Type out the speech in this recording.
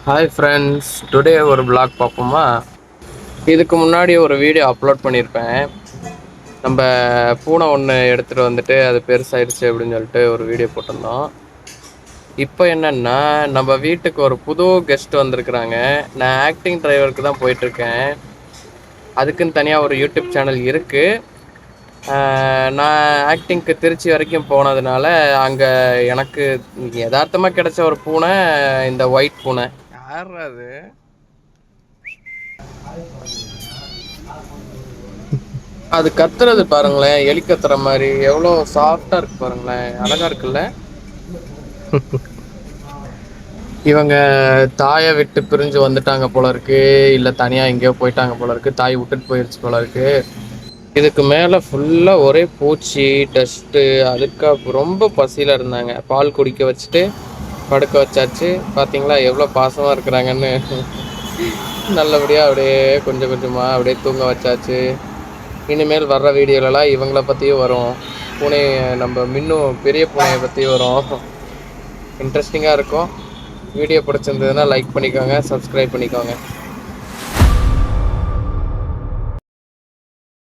Hi friends, today ஒரு vlog பார்ப்போமா? இதுக்கு முன்னாடி ஒரு வீடியோ அப்லோட் பண்ணியிருப்பேன். நம்ம பூனை ஒன்று எடுத்துகிட்டு வந்துட்டு அது பெருசாயிடுச்சு அப்படின்னு சொல்லிட்டு ஒரு வீடியோ போட்டிருந்தோம். இப்போ என்னன்னா, நம்ம வீட்டுக்கு ஒரு புது கெஸ்ட் வந்திருக்கிறாங்க. நான் ஆக்டிங் டிரைவருக்கு தான் போயிட்டுருக்கேன். அதுக்குன்னு தனியாக ஒரு யூடியூப் சேனல் இருக்குது. நான் ஆக்டிங்க்கு திருச்சி வரைக்கும் போனதுனால அங்கே எனக்கு யதார்த்தமாக கிடைச்ச ஒரு பூனை, இந்த ஒயிட் பூனை. யார் அது? அது கத்துறது பாருங்களேன், எலி கத்துற மாதிரி எவ்வளோ சாஃப்டா இருக்கு பாருங்களேன், அழகா இருக்குல்ல. இவங்க தாயை விட்டு பிரிஞ்சு வந்துட்டாங்க போல இருக்கு, இல்ல தனியா எங்கேயோ போயிட்டாங்க போல இருக்கு. தாய் விட்டுட்டு போயிருச்சு போல இருக்கு. இதுக்கு மேல ஃபுல்லா ஒரே பூச்சி டஸ்ட்டு. அதுக்கு ரொம்ப பசியில இருந்தாங்க. பால் குடிக்க வச்சுட்டு படுக்க வச்சாச்சு. பாத்தீங்களா எவ்வளோ பாசமா இருக்கிறாங்கன்னு. நல்லபடியா அப்படியே கொஞ்சம் கொஞ்சமா அப்படியே தூங்க வச்சாச்சு. இனிமேல் வர்ற வீடியோலலாம் இவங்கள பற்றியும் வரும். பூனை, நம்ம இன்னும் பெரிய பூனையை பற்றியும் வரும். இன்ட்ரெஸ்டிங்காக இருக்கும். வீடியோ பிடிச்சிருந்ததுன்னா லைக் பண்ணிக்கோங்க, சப்ஸ்கிரைப் பண்ணிக்கோங்க.